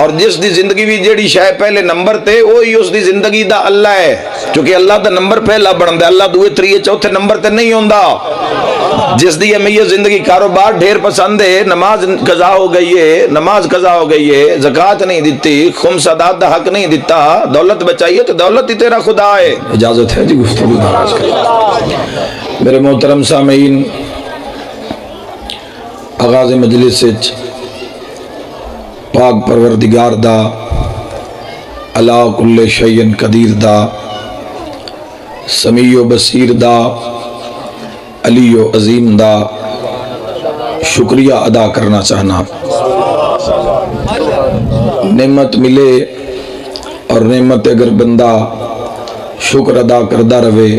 اور جس دی زندگی بھی جیڑی شے پہلے نمبر تے وہی اس دی زندگی دا اللہ ہے، کیونکہ اللہ دا نمبر پہلا بندا ہے، اللہ دوے تریے چوتھے نمبر تے نہیں ہوندا۔ جس دی ہمیں یہ زندگی کاروبار ڈھیر پسند ہے، نماز قضا ہو گئی ہے، نماز قضا ہو گئی ہے، زکوٰۃ نہیں دیتی، خمس اداد دا حق نہیں دیتا، دولت بچائیے تو دولت ہی تیرا خدا ہے۔ اجازت ہے جی گفتگو دراز کریں۔ میرے محترم سامعین، آغاز مجلس وچ پاک پروردگار دا علا کل شیء قدیر دا سمیع و بصیر دا علی و عظیم دا شکریہ ادا کرنا چاہنا۔ نعمت ملے اور نعمت اگر بندہ شکر ادا کردہ رہے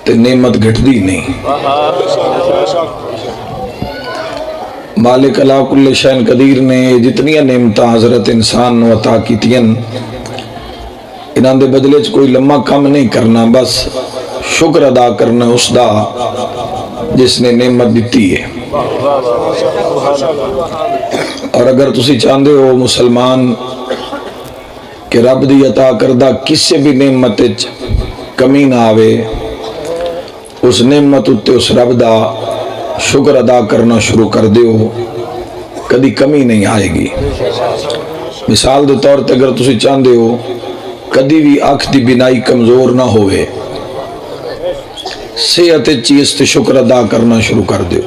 تو نعمت گھٹدی نہیں۔ مالک علا کل شیء قدیر نے جتنی نعمتاں حضرت انسان نو عطا کیتیاں، انہاں دے بدلے کوئی لمحہ کم نہیں کرنا، بس شکر ادا کرنا اس دا جس نے نعمت دیتی ہے۔ اور اگر تسی چاہندے ہو مسلمان کہ رب دی عطا کردہ کسی بھی نعمت وچ کمی نہ آوے، اس نعمت اتے اس رب دا شکر ادا کرنا شروع کر دیو، کدی کمی نہیں آئے گی۔ مثال دے طور تے اگر تسی چاہندے ہو کدی بھی آنکھ دی بینائی کمزور نہ ہوئے، صحت چیز تے شکر ادا کرنا شروع کر دیو۔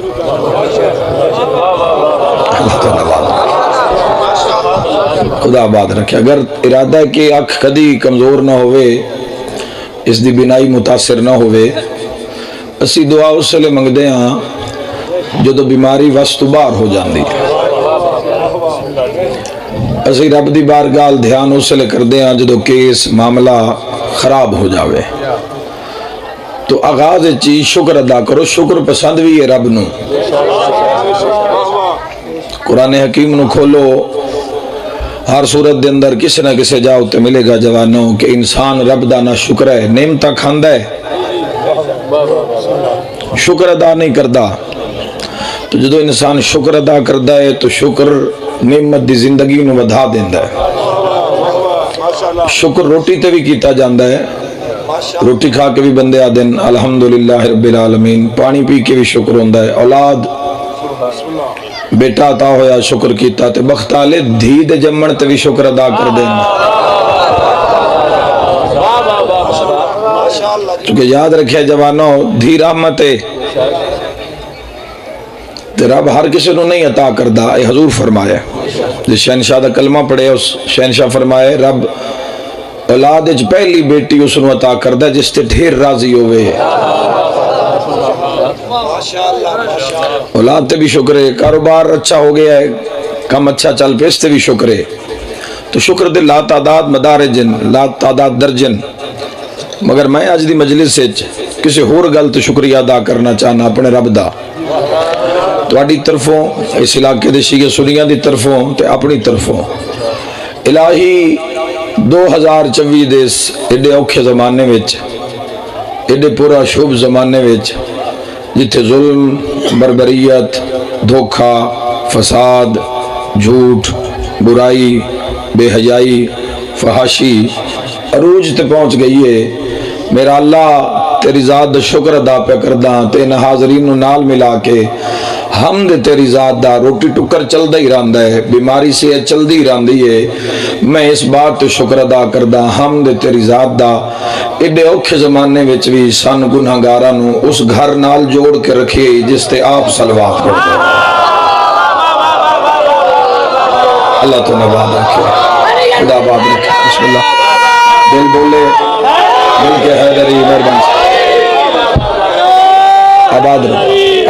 اللہ تعالیٰ خدا آباد رکھے۔ اگر ارادہ ہے کہ آنکھ کدی کمزور نہ ہوئے، اس دی بینائی متاثر نہ ہوئے، اسی دعا اس لئے منگدے ہاں جدو بیماری وس تو باہر ہو جاندی ہے۔ اسی رب دی بارگاہ دھیان اس لئے کر دے ہاں جدو کیس معاملہ خراب ہو جاوے۔ تو آغاز چیز شکر ادا کرو، شکر پسند بھی ہے رب نو۔ قرآن حکیم نو کھولو، ہر صورت دے اندر کسی نہ کسی جاؤ تے ملے گا جوانوں کہ انسان رب دا نہ شکر ہے، نعمتاں کھاندا ہے، شکر ادا نہیں کردا۔ تو جدو انسان شکر ادا کردا ہے تو شکر نعمت دی زندگی نو ودھا دیندا ہے۔ شکر روٹی تے بھی کیتا جاندا ہے، روٹی کھا کے بھی بندے آدن الحمدللہ رب العالمین، پانی پی کے بھی شکر ہوندا ہے، اولاد بیٹا عطا ہویا شکر کیتا تے بخت والے دھی دے جمن تے بھی شکر ادا کر دین۔ چونکہ یاد رکھے جوانوں، دھی رحمت ہے تے رب ہر کسی نو نہیں عطا کردہ، اے حضور فرمایا جس شہنشاہ دا کلمہ پڑھے اس شہنشاہ فرمائے رب اولاد اچ پہلی بیٹی اس نو عطا کردہ جس تے ڈھیر راضی ہوئے۔ اولاد تے بھی شکر ہے، کاروبار اچھا ہو گیا ہے، کم اچھا چل پہ اس تے بھی شکر ہے۔ تو شکر دے لا تعداد مدارجن، لا تعداد درجن۔ مگر میں آج دی مجلس سے کسی ہور گل تو شکریہ ادا کرنا چاہنا اپنے رب دا، تواڈی طرفوں، اس علاقے دے شیعہ سنیاں دی طرفوں تے اپنی طرفوں۔ الہی 2024 دے ایڈے اوکھے زمانے وچ، ایڈے پورا شوب زمانے وچ جتھے ظلم، بربریت، دھوکھا، فساد، جھوٹ، برائی، بے حیائی، فحاشی عروج تے پہنچ گئی ہے، میرا اللہ تیری ذات دا شکر ادا پہ کرداں تے انہاں حاضرین نال ملا کے حمد تیری ذات دا، روٹی ٹکر چل دا ہی راندہ ہے، بیماری سے چل دی راندی ہے، میں اس بات تو شکر ادا کردہ حمد تیری ذات دا، ایڈے اوکھے زمانے وچ بھی سن گناہگاراں نو اس گھر نال جوڑ کے رکھے جس تے آپ صلوات پڑھ دے۔ اللہ تو نباد رکھے، خدا باد رکھے۔ بسم اللہ، دل بولے، دل کے حیدری مہربان سے آباد رہو،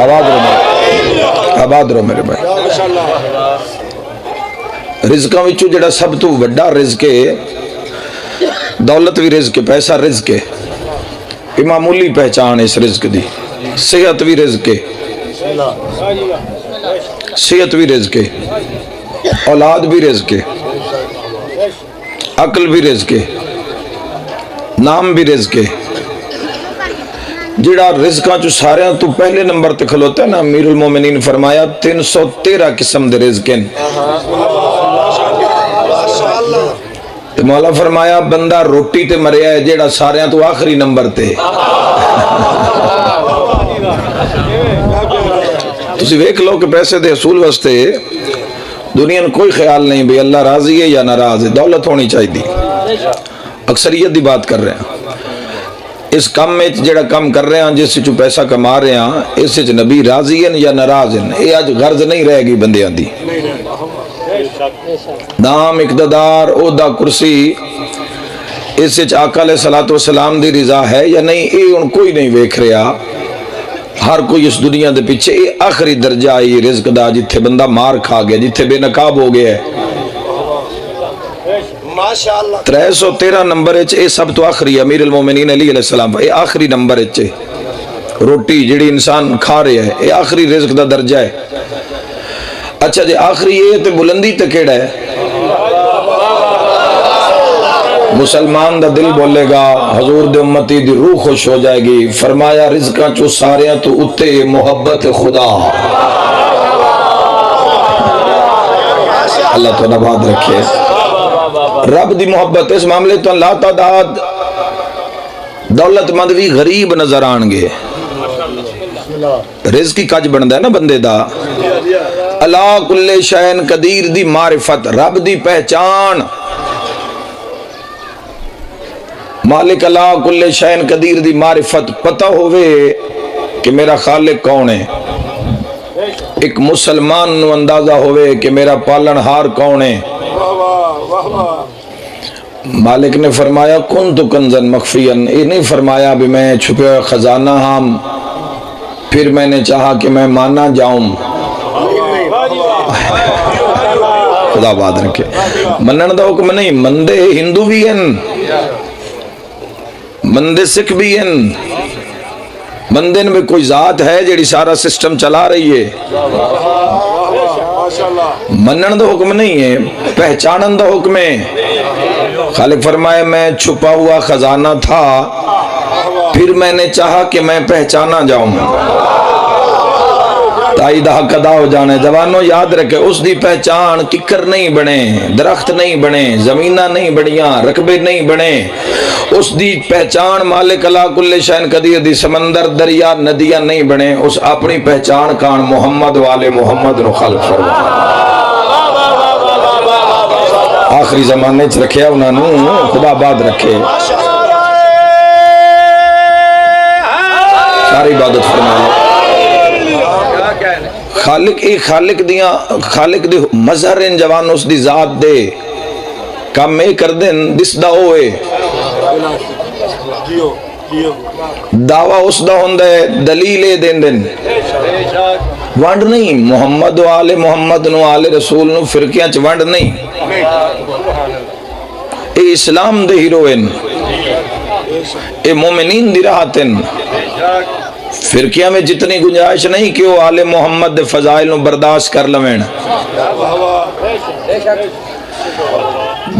آباد رہو، آباد رہو میرے بھائی۔ رزقاں وچوں جڑا سب تو وڈا رزق ہے، دولت بھی رزق ہے، پیسہ رزق ہے، معمولی پہچان اس رزق دی، صحت بھی رزق ہے، صحت بھی رزق ہے، اولاد بھی رزق ہے، عقل بھی رزق ہے، نام بھی رزق ہے، جڑا رزقاں چ سارے تو پہلے نمبر تے کھلوتا ہے نا، امیر المومنین فرمایا 313 قسم دے رزق ہیں۔ تے مولا فرمایا بندہ روٹی تے مریا ہے جیڑا سارے تو آخری نمبر تے۔ تسی ویکھ لو کہ پیسے دے حصول واسطے دنیا میں کوئی خیال نہیں بھی اللہ راضی ہے یا ناراض ہے، دولت ہونی چاہیے۔ اکثریت دی بات کر رہے ہیں، اس کام میں جڑا کام کر رہے ہیں جس سے پیسہ کما رہے ہیں اس سے نبی راضی ہیں یا ناراض ہیں، یہ آج غرض نہیں رہے گی بندیاں دی۔ نام، اقتدار، عہدہ، کرسی، اس سے آقا علیہ الصلوۃ والسلام دی رضا ہے یا نہیں، یہ ان کوئی نہیں ویکھ رہا۔ ہر کوئی اس دنیا دے پیچھے یہ آخری درجہ ہے یہ رزق دا، جتھے بندہ مار کھا گیا، جتھے بے نقاب ہو گیا ہے۔ 313 نمبر اے سب تو آخری ہے، امیر المومنین علی علیہ السلام یہ آخری نمبر اے روٹی جڑی انسان کھا رہے ہے، یہ آخری رزق دا درجہ ہے۔ اچھا جی آخری یہ تے بلندی تے کیڑا ہے؟ مسلمان دا دل بولے گا، حضور دے امتی دی روح خوش ہو جائے گی۔ فرمایا رزقاں چو ساریاں تو اتے محبت خدا۔ اللہ تو نباد رکھے۔ رب دی محبت اس معاملے تو لا تعداد دولت مند بھی غریب نظر آن گے۔ رزق کی کج بندہ ہے نا بندے دا۔ اللہ کل شین قدیر دی معرفت، رب دی پہچان، مالک اللہ کل شین قدیر دی معرفت، پتہ ہوئے کہ میرا خالق کون ہے۔ ایک مسلمان نو اندازہ ہوئے کہ میرا پالن ہار کون ہے۔ مالک نے فرمایا کنت کنزن مخفین، یہ نہیں فرمایا بھی میں چھپے ہوئے خزانہ ہم پھر میں نے چاہا کہ میں مانا جاؤں۔ خدا بات رکھے، منن دا حکم نہیں، مندے ہندو بھی ہیں، مندے سکھ بھی ہیں، مندے میں کوئی ذات ہے جڑی سارا سسٹم چلا رہی ہے۔ منن دا حکم نہیں ہے، پہچانن دا حکم ہے۔ خالق فرمائے میں چھپا ہوا خزانہ تھا پھر میں نے چاہا کہ میں پہچانا جاؤں۔ تائید حق ادا ہو جانے جوانوں یاد رکھے، اس دی پہچان ککر نہیں بنے، درخت نہیں بنے، زمینہ نہیں بڑیاں، رقبے نہیں بنے، اس دی پہچان مالک اللہ کل شین قدیر دی سمندر دریا ندیاں نہیں بنے، اس اپنی پہچان کان محمد والے محمد نو خلق فرما۔ آخری زمانے چ رکھیا انہاں نو، خدا باد رکھے، ساری عبادت فرمائے۔ خالق ای خالق دیاں، خالق دی مظہر ان جوان اس دی ذات دے کام میں کر دیں دس دا ہوئے دعویٰ اس دا ہوندہ ہے دلیلے دیں دن وانڈ نہیں، محمد و آل محمد نو آل رسول نو فرقیاں چ وانڈ نہیں، اے اسلام دے ہیروئن، اے مومنین دی راحتن، فرقیاں میں جتنی گنجائش نہیں کہ وہ آل محمد دے فضائل نو برداشت کر لویں۔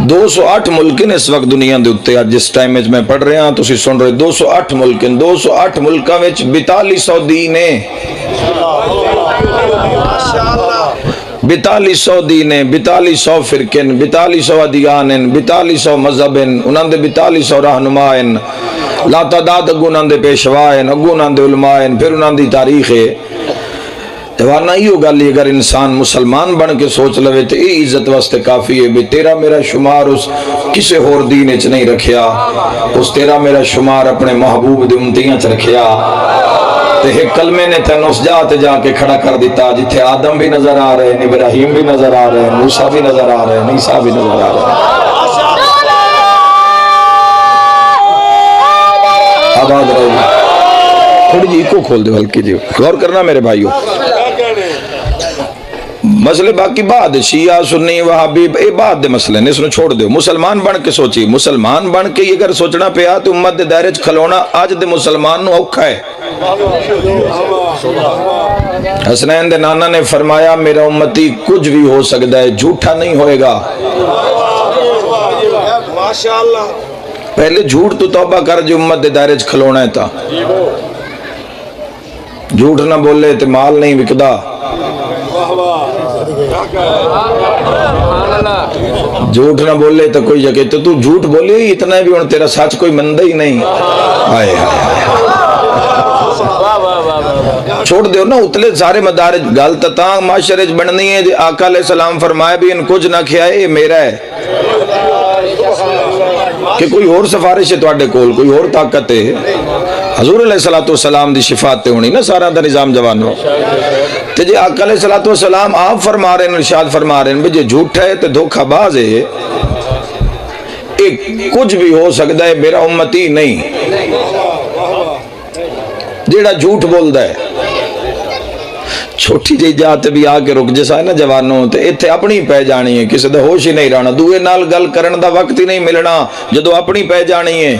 208 ملکن اس وقت دنیا دے اتے آج جس ٹائم میں پڑھ رہے ہیں تو اسی سن رہے 208 ملکن، 208 ملکہ میں 4200 دینے، 4200 دینے، 4200 فرقن، 4200 ادیانن، 4200 مذہبن، انہاں دے 4200 رہنمائن، لا تعداد اگو انہاں دے پیشوائن، اگو انہاں دے علمائن، پھر انہاں دی تاریخ ہے۔ جوانا ہی ہو گالی اگر انسان مسلمان بن کے سوچ لوے تو یہ عزت واسطے کافی ہے بھی تیرا میرا شمار اس کسے اور دین اچ نہیں رکھیا، اس تیرا میرا شمار اپنے محبوب دے امتیاں چ رکھیا۔ تے ایک کلمے نے تین اس جا کے کھڑا کر دیتا جتھے آدم بھی نظر آ رہے ہیں، ابراہیم بھی نظر آ رہے ہیں، موسیٰ بھی نظر آ رہے ہیں، عیسیٰ بھی نظر آ رہے ہیں۔ آباد رہو تھوڑی جی کو کھول دے ہلکی جی، غور کرنا میرے بھائیو۔ مسئلے باقی بعد شیعہ سنی وہابی اے بعد دے مسئلے نے، اس نے چھوڑ دیو۔ مسلمان بن کے سوچی، مسلمان بن کے اگر سوچنا پیا تو امت دے دائرے چ کھلونا آج دے مسلمان نو اوکھا ہے۔ حسنین دے نانا نے فرمایا میرا امتی کچھ بھی ہو سکتا ہے، جھوٹا نہیں ہوئے گا۔ پہلے جھوٹ تو توبہ کر جو امت دے دائرے چ کھلونا ہے تا۔ جھوٹ نہ بولے تو مال نہیں وکدا، جھوٹ نہ بولے تو کوئی جگہ تو جھوٹ بولے ہی اتنا بھی ہوں تیرا سچ کوئی مندہ ہی نہیں. آئے چھوڑ دیو نا اتلے سارے مدارج. گل تاں معاشرے بننی ہے. آقا علیہ السلام فرمایا بھی ان کچھ نہ کھائے یہ میرا ہے کہ کوئی اور سفارش ہے تواڈے کول، کوئی اور طاقت ہے. حضور علیہ السلام دی شفاعت تے ہونی نا سارا دا نظام جوانو. تے جے آقا علیہ السلام آپ فرما رہے ہیں، ارشاد فرما رہے ہیں بھی جے جھوٹ ہے تے دھوکہ باز ہے، ایک کچھ بھی ہو سکتا ہے میرا امتی نہیں جیڑا جھوٹ بولدا ہے. چھوٹی جی جات بھی آ کے رک جیسا ہے نا جوانوں تے ایتھے اپنی پہ جانی ہے، کسی دا ہوش ہی نہیں رہنا، دوئے نال گل کرن دا وقت ہی نہیں ملنا جدو اپنی پہ جانی ہے.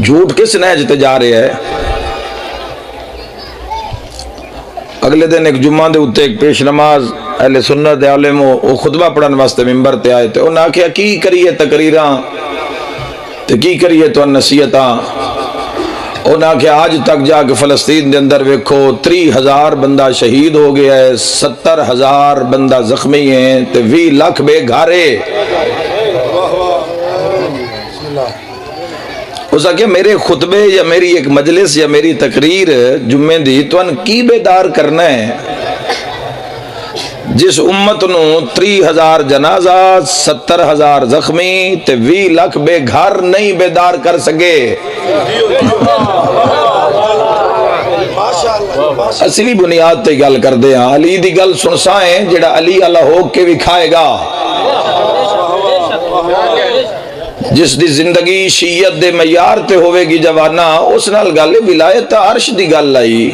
جھوٹ کس نہج تے جا رہے ہے. اگلے دن ایک جمعہ دے اتے ایک پیش نماز اہل سنت عالم وہ خطبہ پڑھن واسطے ممبر تے آئے تے انہاں آکھیا کی کریے تقریراں تے کی کریے تو نصیحتاں. انہاں آکھیا آج تک جا کے فلسطین دے اندر ویکھو 30,000 بندہ شہید ہو گیا ہے، 70,000 بندہ زخمی ہیں تے 20 لاکھ بے گھارے. اس آکھیا میرے خطبے یا میری ایک مجلس یا میری تقریر جمعے دی تو ان کی بیدار کرنا ہے جس امت نو 30,000 جنازہ 70,000 زخمی تے 20 لاکھ بے گھر نہیں بیدار کر سکے. اصلی بنیاد تے گل کر دے ہاں. علی دی گل سنسائیں جڑا علی اللہ ہو کے بھی کھائے گا، جس دی زندگی شیعت دے معیار تے ہوئے گی جوانا اس نال گل ولایت عرش دی گل آئی.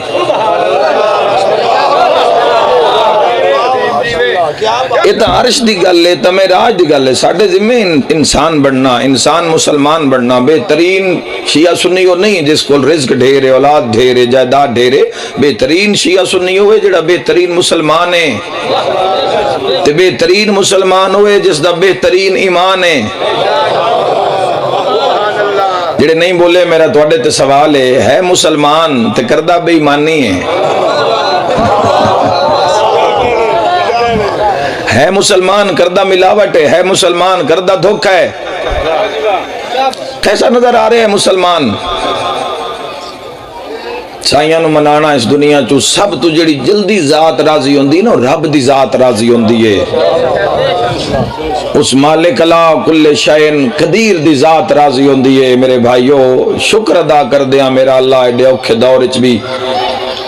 یہ تا عرش دی گل ہے، تا معراج دی گل ہے. ساڈے ذمہ انسان بننا، انسان مسلمان بننا. بہترین شیعہ سنی ہو نہیں جس کو رزق ڈھیرے، اولاد ڈھیرے، جائیداد ڈھیرے. بہترین شیعہ سنی ہوئے جڑا بہترین مسلمان ہے، تے بہترین مسلمان ہوئے جس دا بہترین ایمان ہے. جڑے نہیں بولے میرا تواڈے تے سوال ہے مسلمان تے کردہ بے ایمانی ہے مسلمان کردہ ملاوٹ ہے مسلمان کردہ دھوکہ ہے. کیسا نظر آ رہے ہیں مسلمان؟ سائیاں نو منانا اس دنیا چو سب تو جڑی جلدی ذات راضی ہوندی نا رب دی ذات راضی ہوندی ہے. اس مالک لا کل شائن قدیر دی ذات راضی ہوندی ہے. میرے بھائیو شکر ادا کر دیا میرا اللہ ایڈے اوکھے دور اچ بھی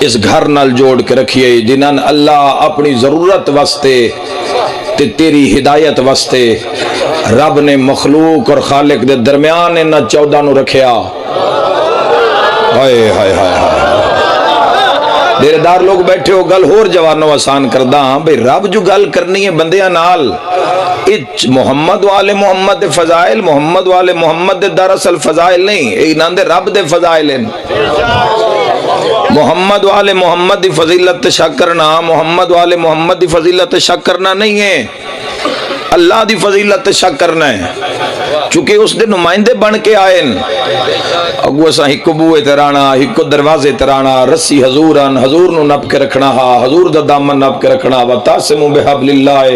اس گھر نال جوڑ کے رکھیے جنہاں اللہ اپنی ضرورت واسطے تے تیری ہدایت واسطے رب نے مخلوق اور خالق دے درمیان انہاں 14 نو رکھیا. ہائے ہائے ہائے دیر دار لوگ بیٹھے ہو گل ہور جوانوں آسان کردہ ہاں بھئی رب جو گل کرنی ہے بندیاں نال محمد والے محمد دے فضائل محمد والے محمد دے دراصل فضائل نہیں انہاں دے رب دے فضائل ہیں. محمد والے محمد دی فضیلت شک کرنا محمد والے محمد دی فضیلت شک کرنا نہیں ہے، اللہ دی فضیلت شک کرنا ہے چونکہ اس دے نمائندے بن کے آئے اگو اسا ہکو بوئے ترانا ہکو دروازے ترانا رسی حضوران حضور نو نپ کے رکھنا ہا حضور دا دامن نپ کے رکھنا وَتَعْصِمُوا بِحَبْلِ اللَّهِ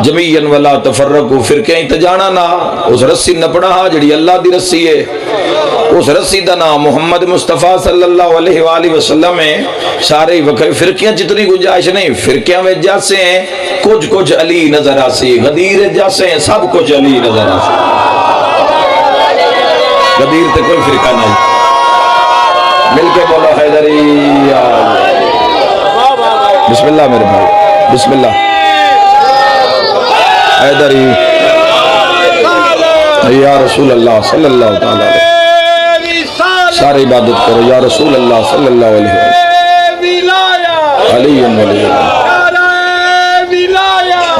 جَمِيعًا وَلَا تَفَرَّقُوا فرقیں تجانا نا اس رسی نپنا ہا جڑی اللہ دی رسی ہے. اس رسی دا نام محمد مصطفیٰ صلی اللہ علیہ وآلہ وسلم ہے. سارے وقت فرقیاں جتنی گنجائش نہیں فرقیاں میں جیسے ہیں کچھ علی نظر آسی غدیر جیسے ہیں سب کچھ علی نظر آسی. غدیر تے کوئی فرقہ نہیں. مل کے بولا حیدری بسم اللہ میرے بھائی بسم اللہ حیدری یا رسول اللہ صلی اللہ تعالی علیہ سارے عبادت کرو یا رسول اللہ صلی اللہ علیہ وسلم علی ولی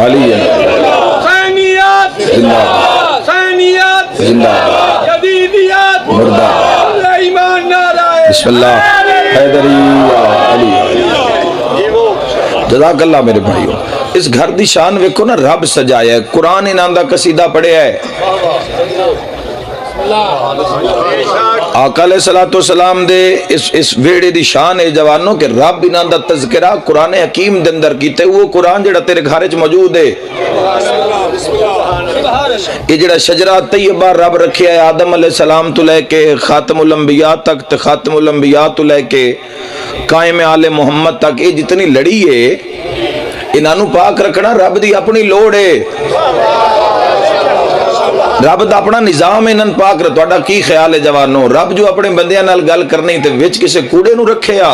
علی زندہ زندہ مردہ بسم اللہ حیدری علی جزاک اللہ میرے بھائیو. اس گھر دی شان ویکھو نا رب سجایا ہے. قرآن انہاں دا قصیدہ پڑھیا ہے آقا علیہ الصلوۃ والسلام دے اس ویڑے دی شان ہے جوانوں کہ رب انہاں دا تذکرہ قرآن حکیم دے اندر کیتے، وہ قرآن جڑا تیرے گھر وچ موجود ہے، یہ جڑا شجرہ طیبہ رب رکھیا ہے آدم علیہ السلام تو لے کے خاتم الانبیاء تک، تے خاتم الانبیاء تو لے کے قائم آل محمد تک، یہ جتنی لڑی ہے انہاں نو پاک رکھنا رب دی اپنی لوڑ ہے، رب دا اپنا نظام انہاں پاک رکھ۔ تہاڈا کی خیال ہے جوانو؟ رب جو اپنے بندیاں نال گل کرنی تے وچ کسے کوڑے نو رکھے آ؟